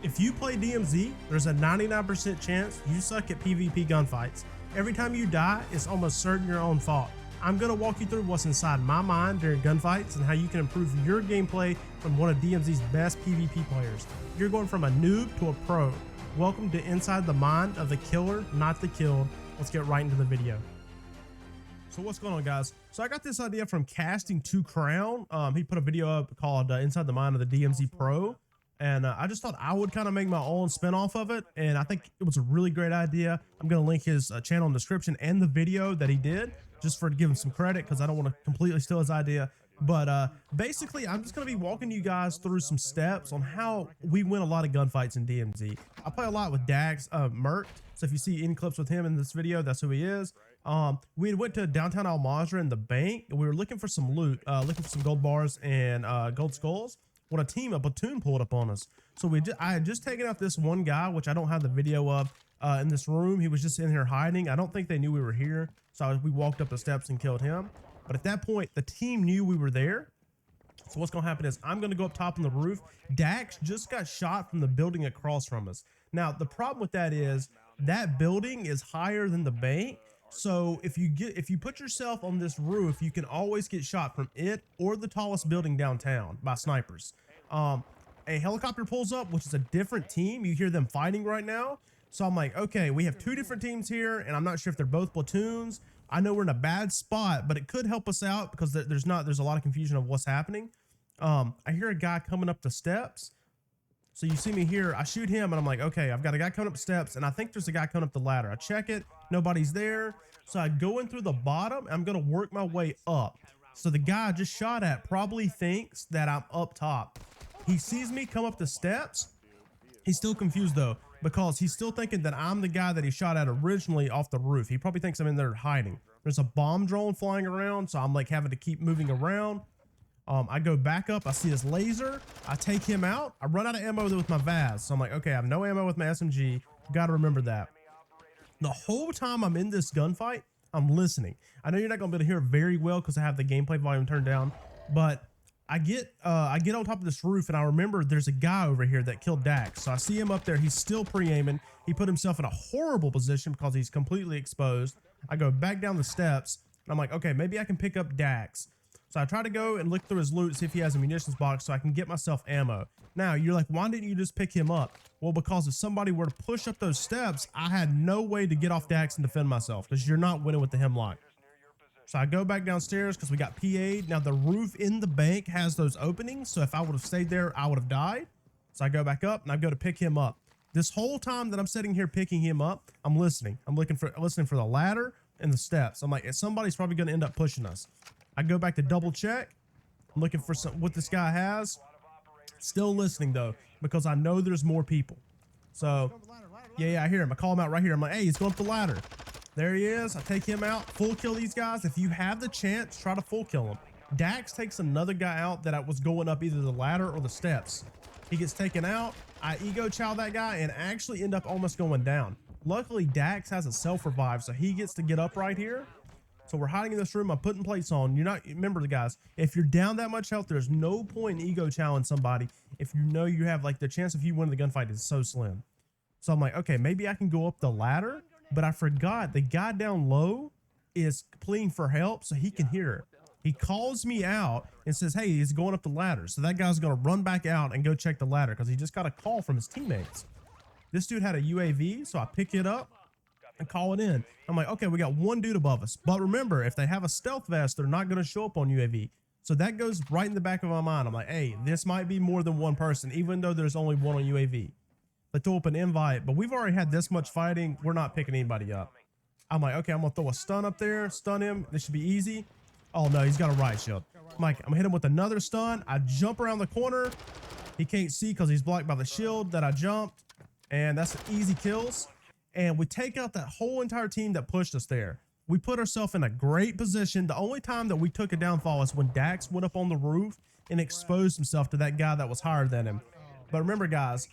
If you play DMZ, there's a 99% chance you suck at PvP gunfights. Every time you die, it's almost certain your own fault. I'm going to walk you through what's inside my mind during gunfights and how you can improve your gameplay from one of DMZ's best PvP players. You're going from a noob to a pro. Welcome to Inside the Mind of the Killer, Not the Killed. Let's get right into the video. So what's going on, guys? So I got this idea from Casting to Crown. He put a video up called Inside the Mind of the DMZ Pro. And I just thought I would kind of make my own spin off of it. And I think it was a really great idea. I'm going to link his channel in the description and the video that he did, just for to give him some credit, because I don't want to completely steal his idea. But basically, I'm just going to be walking you guys through some steps on how we win a lot of gunfights in DMZ. I play a lot with Dax Mert. So if you see any clips with him in this video, that's who he is. We went to downtown Al Mazrah in the bank. We were looking for some loot, looking for some gold bars and gold skulls. When a platoon pulled up on us. So I had just taken out this one guy, which I don't have the video of, in this room. He was just in here hiding. I don't think they knew we were here. So we walked up the steps and killed him. But at that point, the team knew we were there. So what's going to happen is I'm going to go up top on the roof. Dax just got shot from the building across from us. Now, the problem with that is that building is higher than the bank. So if you put yourself on this roof, you can always get shot from it or the tallest building downtown by snipers. A helicopter pulls up, which is a different team. You hear them fighting right now. So I'm like, okay, we have two different teams here, and I'm not sure if they're both platoons. I know we're in a bad spot, but it could help us out because there's a lot of confusion of what's happening. I hear a guy coming up the steps. So you see me here, I shoot him, and I'm like, okay, I've got a guy coming up the steps, and I think there's a guy coming up the ladder. I check it, nobody's there. So I go in through the bottom, and I'm gonna work my way up. So the guy I just shot at probably thinks that I'm up top. He sees me come up the steps. He's still confused though, because he's still thinking that I'm the guy that he shot at originally off the roof. He probably thinks I'm in there hiding. There's a bomb drone flying around, so I'm like having to keep moving around. I go back up, I see his laser, I take him out, I run out of ammo with my Vaz. So I'm like, okay, I have no ammo with my SMG, gotta remember that. The whole time I'm in this gunfight, I'm listening. I know you're not gonna be able to hear it very well because I have the gameplay volume turned down, but I get on top of this roof, and I remember there's a guy over here that killed Dax. So I see him up there, he's still pre-aiming. He put himself in a horrible position because he's completely exposed. I go back down the steps, and I'm like, okay, maybe I can pick up Dax. So I try to go and look through his loot, see if he has a munitions box so I can get myself ammo. Now, you're like, why didn't you just pick him up? Well, because if somebody were to push up those steps, I had no way to get off Dax and defend myself because you're not winning with the hemlock. So I go back downstairs because we got PA'd. Now, the roof in the bank has those openings, so if I would have stayed there, I would have died. So I go back up, and I go to pick him up. This whole time that I'm sitting here picking him up, I'm listening. I'm listening for the ladder and the steps. I'm like, somebody's probably going to end up pushing us. I go back to double check. I'm looking for what this guy has. Still listening though, because I know there's more people. So yeah, I hear him. I call him out right here. I'm like, hey, he's going up the ladder. There he is. I take him out. Full kill these guys. If you have the chance, try to full kill him. Dax takes another guy out that I was going up either the ladder or the steps. He gets taken out. I ego chow that guy and actually end up almost going down. Luckily, Dax has a self revive, so he gets to get up right here. So we're hiding in this room. I'm putting plates on. Remember, guys, if you're down that much health, there's no point in ego chowing somebody if you know you have, like, the chance of you winning the gunfight is so slim. So I'm like, okay, maybe I can go up the ladder, but I forgot the guy down low is pleading for help so he can hear it. He calls me out and says, hey, he's going up the ladder. So that guy's going to run back out and go check the ladder because he just got a call from his teammates. This dude had a UAV, so I pick it up and call it in. I'm like, okay, we got one dude above us. But remember, if they have a stealth vest, they're not going to show up on UAV. So that goes right in the back of my mind. I'm like, hey, this might be more than one person, even though there's only one on UAV. They throw up an invite, but we've already had this much fighting. We're not picking anybody up. I'm like, okay, I'm going to throw a stun up there, stun him. This should be easy. Oh, no, he's got a riot shield. I'm like, I'm going to hit him with another stun. I jump around the corner. He can't see because he's blocked by the shield that I jumped. And that's easy kills. And we take out that whole entire team that pushed us there. We put ourselves in a great position. The only time that we took a downfall is when Dax went up on the roof and exposed himself to that guy that was higher than him. But remember, guys,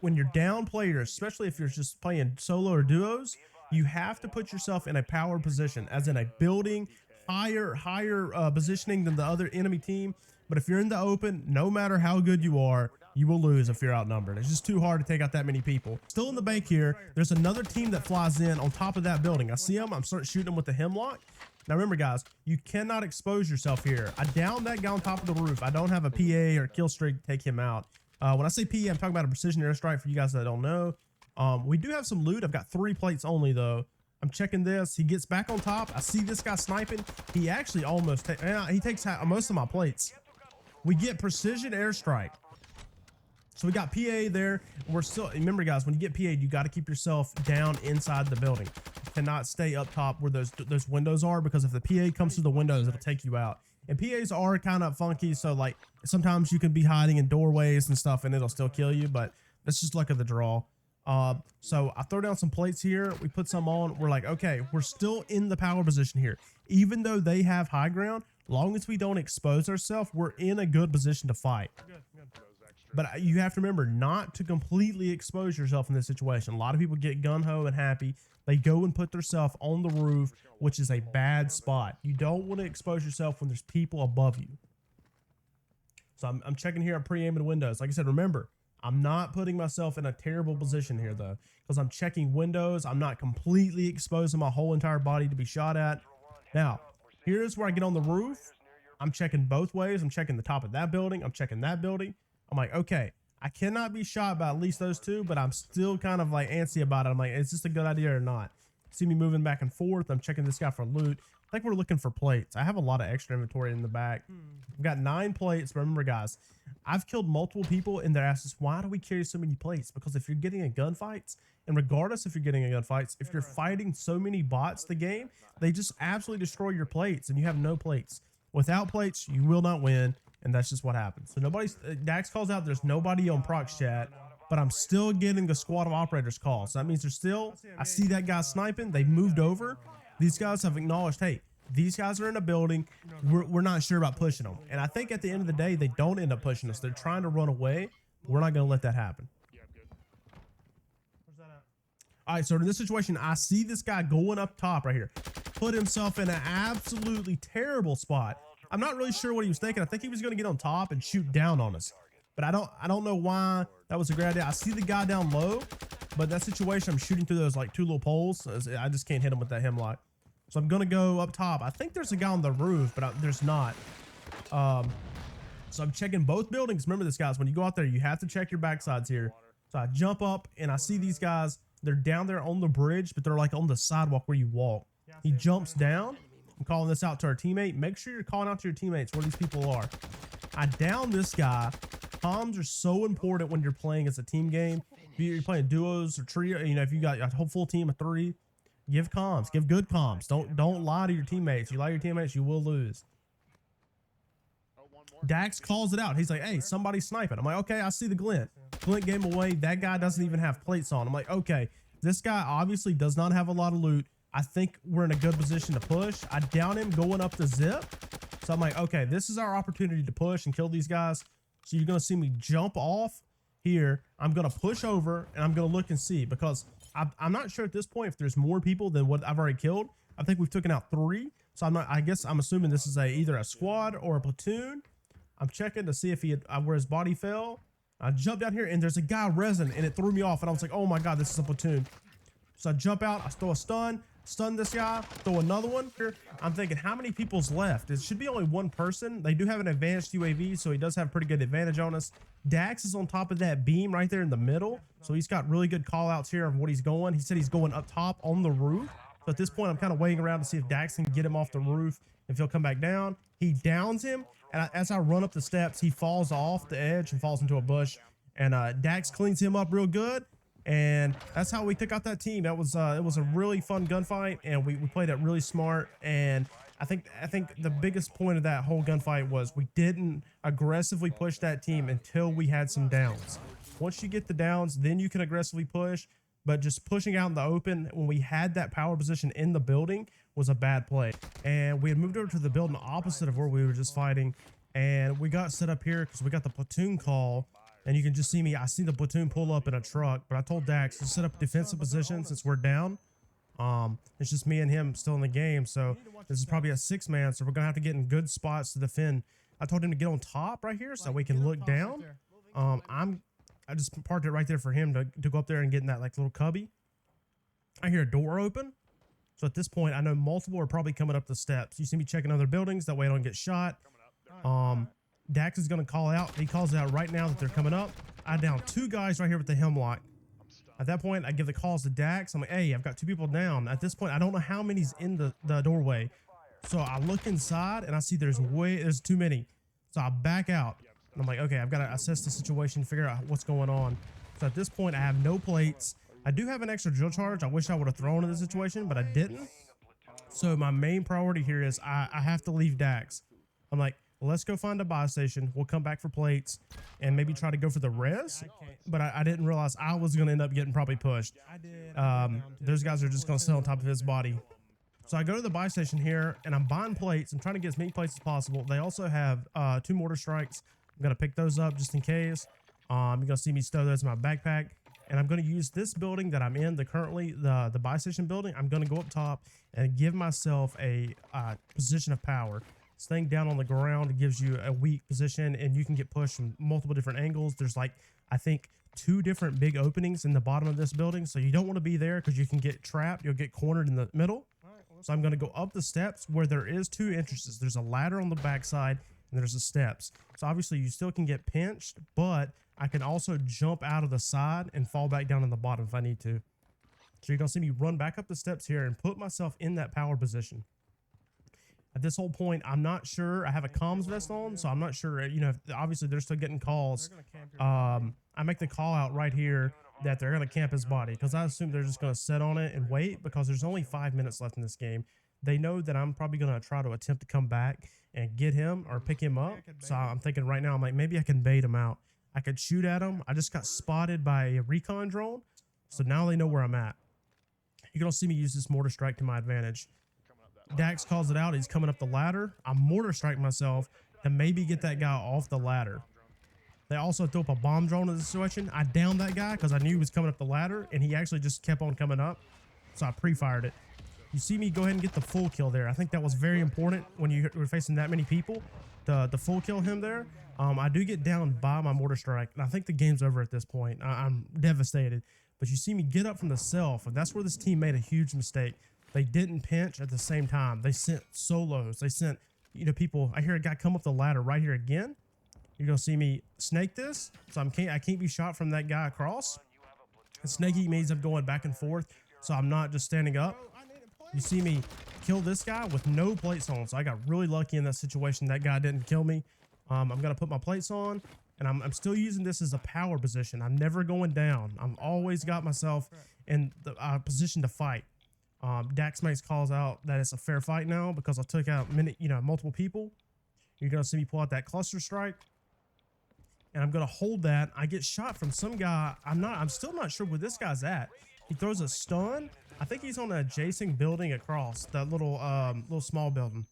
when you're down players, especially if you're just playing solo or duos, you have to put yourself in a power position, as in a building, higher positioning than the other enemy team. But if you're in the open, no matter how good you are, You will lose if you're outnumbered. It's just too hard to take out that many people. Still in the bank here, there's another team that flies in on top of that building. I see them. I'm starting shooting them with the hemlock. Now remember, guys, you cannot expose yourself here. I downed that guy on top of the roof. I don't have a PA or kill streak to take him out. When I say PA, I'm talking about a precision airstrike for you guys that don't know. We do have some loot. I've got 3 plates only, though. I'm checking this. He gets back on top. I see this guy sniping. He actually almost he takes most of my plates. We get precision airstrike. So we got PA there. We're still, remember guys, when you get PA'd, you got to keep yourself down inside the building. You cannot stay up top where those windows are, because if the PA comes through the windows, it'll take you out. And PAs are kind of funky, so like sometimes you can be hiding in doorways and stuff and it'll still kill you, but that's just luck of the draw. So I throw down some plates here. We put some on. We're like, okay, we're still in the power position here. Even though they have high ground, long as we don't expose ourselves, we're in a good position to fight. But you have to remember not to completely expose yourself in this situation. A lot of people get gun-ho and happy. They go and put themselves on the roof, which is a bad spot. You don't want to expose yourself when there's people above you. So I'm checking here. I'm pre-aiming windows. Like I said, remember, I'm not putting myself in a terrible position here, though, because I'm checking windows. I'm not completely exposing my whole entire body to be shot at. Now, here's where I get on the roof. I'm checking both ways. I'm checking the top of that building. I'm checking that building. I'm like, okay, I cannot be shot by at least those 2, but I'm still kind of like antsy about it. I'm like, is this a good idea or not? See me moving back and forth. I'm checking this guy for loot. I think we're looking for plates. I have a lot of extra inventory in the back. I've got 9 plates. Remember, guys, I've killed multiple people and they're asking, why do we carry so many plates? Because if you're getting in gunfights, and regardless if you're getting in gunfights, if you're fighting so many bots the game, they just absolutely destroy your plates and you have no plates. Without plates, you will not win. And that's just what happens. So nobody's, Dax calls out, there's nobody on prox chat, but I'm still getting the squad of operators calls. So that means there's still, I see that guy sniping. They moved over. These guys have acknowledged, hey, these guys are in a building. We're not sure about pushing them. And I think at the end of the day, they don't end up pushing us. They're trying to run away. We're not going to let that happen. All right, so in this situation, I see this guy going up top right here. Put himself in an absolutely terrible spot. I'm not really sure what he was thinking. I think he was going to get on top and shoot down on us. But I don't know why that was a great idea. I see the guy down low, but that situation, I'm shooting through those like 2 little poles. I just can't hit him with that hemlock. So I'm going to go up top. I think there's a guy on the roof, but there's not. So I'm checking both buildings. Remember this, guys. When you go out there, you have to check your backsides here. So I jump up and I see these guys. They're down there on the bridge, but they're like on the sidewalk where you walk. He jumps down. I'm calling this out to our teammate. Make sure you're calling out to your teammates where these people are. I down this guy. Comms are so important when you're playing as a team game. If you're playing duos or trio, you know, if you got a whole full team of 3, give comms. Give good comms. Don't lie to your teammates. You lie to your teammates, you will lose. Dax calls it out. He's like, hey, somebody's sniping. I'm like, okay, I see the glint. Glint game away. That guy doesn't even have plates on. I'm like, okay, this guy obviously does not have a lot of loot. I think we're in a good position to push. I down him going up the zip. So I'm like, okay, this is our opportunity to push and kill these guys. So you're going to see me jump off here. I'm going to push over and I'm going to look and see, because I'm not sure at this point if there's more people than what I've already killed. I think we've taken out 3. So I guess I'm assuming this is either a squad or a platoon. I'm checking to see if where his body fell. I jumped down here and there's a guy resin and it threw me off. And I was like, oh my God, this is a platoon. So I jump out, I throw a stun this guy, throw another one here. I'm thinking, how many people's left? It should be only 1 person. They do have an advanced UAV, so he does have pretty good advantage on us. Dax is on top of that beam right there in the middle, so he's got really good call outs here of what he's going. He said he's going up top on the roof. So at this point, I'm kind of waiting around to see if Dax can get him off the roof, if he'll come back down. He downs him, and as I run up the steps, he falls off the edge and falls into a bush. And Dax cleans him up real good. And that's how we took out that team. That was it was a really fun gunfight, and we played it really smart. And I think the biggest point of that whole gunfight was we didn't aggressively push that team until we had some downs. Once you get the downs, then you can aggressively push. But just pushing out in the open when we had that power position in the building was a bad play. And we had moved over to the building opposite of where we were just fighting, and we got set up here because we got the platoon call. And you can just see me. I see the platoon pull up in a truck, but I told Dax to set up defensive position since we're down. It's just me and him still in the game. So this is probably a 6-man. So we're going to have to get in good spots to defend. I told him to get on top right here so we can look down. I just parked it right there for him to go up there and get in that like little cubby. I hear a door open. So at this point, I know multiple are probably coming up the steps. You see me checking other buildings. That way I don't get shot. Dax is going to call out. He calls out right now that they're coming up. I down 2 guys right here with the hemlock. At that point, I give the calls to Dax. I'm like, hey, I've got 2 people down. At this point, I don't know how many's in the doorway. So I look inside and I see there's too many. So I back out. And I'm like, okay, I've got to assess the situation, figure out what's going on. So at this point, I have no plates. I do have an extra drill charge. I wish I would have thrown in this situation, but I didn't. So my main priority here is I have to leave Dax. I'm like, let's go find a buy station. We'll come back for plates and maybe try to go for the res. But I didn't realize I was going to end up getting probably pushed. Those guys are just going to sit on top of his body. So I go to the buy station here and I'm buying plates. I'm trying to get as many plates as possible. They also have 2 mortar strikes. I'm going to pick those up just in case. You're going to see me stow those in my backpack. And I'm going to use this building that I'm in, the buy station building. I'm going to go up top and give myself a position of power. Staying down on the ground gives you a weak position and you can get pushed from multiple different angles. There's like, I think 2 different big openings in the bottom of this building. So you don't want to be there because you can get trapped. You'll get cornered in the middle. So I'm going to go up the steps where there is 2 entrances. There's a ladder on the backside and there's the steps. So obviously you still can get pinched, but I can also jump out of the side and fall back down in the bottom if I need to. So you're going to see me run back up the steps here and put myself in that power position. At this whole point, I'm not sure. I have a comms vest on, so I'm not sure. You know, obviously they're still getting calls. I make the call out right here that they're going to camp his body because I assume they're just going to sit on it and wait because there's only 5 minutes left in this game. They know that I'm probably going to try to attempt to come back and get him or pick him up. So I'm thinking right now, I'm like, maybe I can bait him out. I could shoot at him. I just got spotted by a recon drone. So now they know where I'm at. You're going to see me use this mortar strike to my advantage. Dax calls it out. He's coming up the ladder. I mortar strike myself to maybe get that guy off the ladder. They also threw up a bomb drone in the situation. I downed that guy because I knew he was coming up the ladder and he actually just kept on coming up. So I pre-fired it. You see me go ahead and get the full kill there. I think that was very important when you were facing that many people. The full kill him there. I do get down by my mortar strike, and I think the game's over at this point. I'm devastated. But you see me get up from the self, and that's where this team made a huge mistake. They didn't pinch at the same time. They sent solos. They sent, you know, people. I hear a guy come up the ladder right here again. You're gonna see me snake this, so I can't be shot from that guy across. And snaky means I'm going back and forth, so I'm not just standing up. You see me kill this guy with no plates on, so I got really lucky in that situation. That guy didn't kill me. I'm gonna put my plates on, and I'm still using this as a power position. I'm never going down. I've always got myself in the position to fight. Dax makes calls out that it's a fair fight now because I took out multiple people. You're gonna see me pull out that cluster strike, and I'm gonna hold that. I get shot from some guy. I'm still not sure where this guy's at. He throws a stun. I think he's on an adjacent building across that little small building.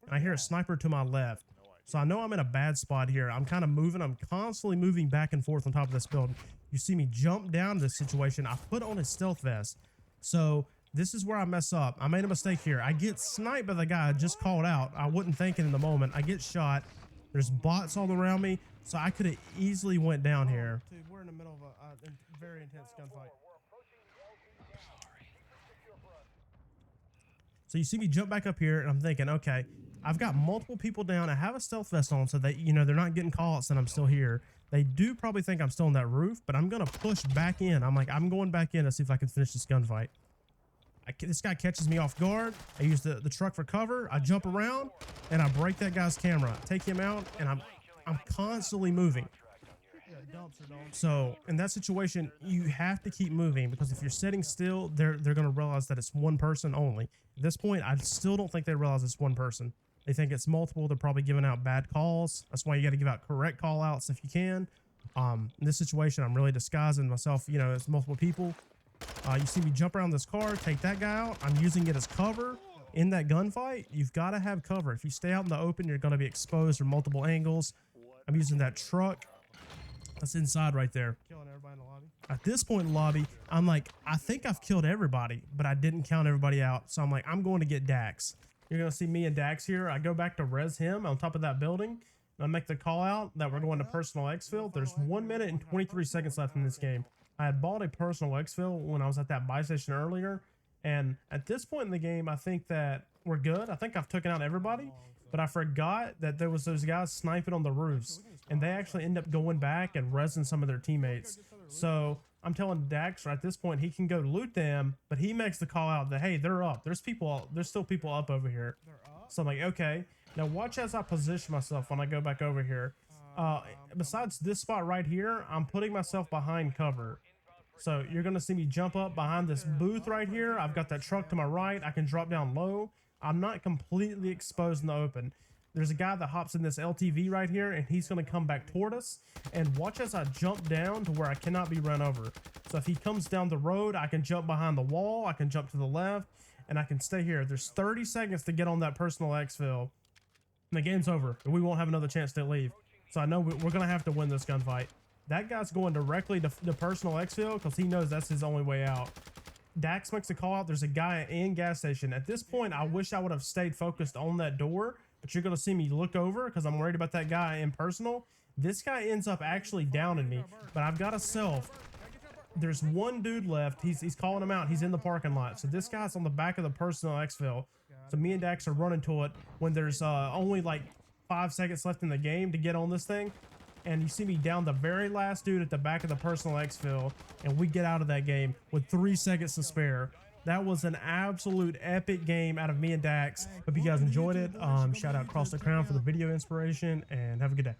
And I hear a sniper to my left. So I know I'm in a bad spot here. I'm kind of moving. I'm constantly moving back and forth on top of this building. You see me jump down this situation. I put on a stealth vest. So this is where I mess up. I made a mistake here. I get sniped by the guy I just called out. I wasn't thinking in the moment. I get shot. There's bots all around me. So I could have easily went down here. Dude, we're in the middle of a very intense gunfight. So you see me jump back up here, and I'm thinking, okay, I've got multiple people down. I have a stealth vest on, so they, they're not getting call-outs and I'm still here. They do probably think I'm still on that roof, but I'm going to push back in. I'm going back in to see if I can finish this gunfight. This guy catches me off guard. I use the truck for cover. I jump around, and I break that guy's camera. Take him out, and I'm constantly moving. So in that situation, you have to keep moving because if you're sitting still, they're going to realize that it's one person only. At this point, I still don't think they realize it's one person. They think it's multiple. They're probably giving out bad calls. That's why you got to give out correct call outs if you can. In this situation, I'm really disguising myself, as multiple people. You see me jump around this car, take that guy out. I'm using it as cover in that gunfight. You've got to have cover. If you stay out in the open, you're going to be exposed from multiple angles. I'm using that truck. That's inside right there. Killing everybody in the lobby. At this point in the lobby, I'm like, I think I've killed everybody, but I didn't count everybody out. So I'm like, I'm going to get Dax. You're going to see me and Dax here. I go back to res him on top of that building. And I make the call out that we're going to personal exfil. There's 1 minute and 23 seconds left in this game. I had bought a personal exfil when I was at that buy station earlier, and at this point in the game, I think that we're good. I think I've taken out everybody, but I forgot that there was those guys sniping on the roofs, and they actually end up going back and rezzing some of their teammates. So I'm telling Dax at this point he can go loot them, but he makes the call out that, hey, they're up. There's still people up over here. So I'm like, okay. Now watch as I position myself when I go back over here. Besides this spot right here, I'm putting myself behind cover. So you're going to see me jump up behind this booth right here. I've got that truck to my right. I can drop down low. I'm not completely exposed in the open. There's a guy that hops in this LTV right here, and he's going to come back toward us. And watch as I jump down to where I cannot be run over. So if he comes down the road, I can jump behind the wall. I can jump to the left, and I can stay here. There's 30 seconds to get on that personal exfil. And the game's over, and we won't have another chance to leave. So I know we're going to have to win this gunfight. That guy's going directly to the personal exfil because he knows that's his only way out. Dax makes a call out. There's a guy in gas station. At this point, I wish I would have stayed focused on that door, but you're going to see me look over because I'm worried about that guy in personal. This guy ends up actually downing me, but I've got a self. There's one dude left. He's calling him out. He's in the parking lot. So this guy's on the back of the personal exfil. So me and Dax are running to it when there's only like 5 seconds left in the game to get on this thing. And you see me down the very last dude at the back of the personal exfil, and we get out of that game with 3 seconds to spare. That was an absolute epic game out of me and Dax. Hope you guys enjoyed it. Shout out Cross the Crown for the video inspiration, and have a good day.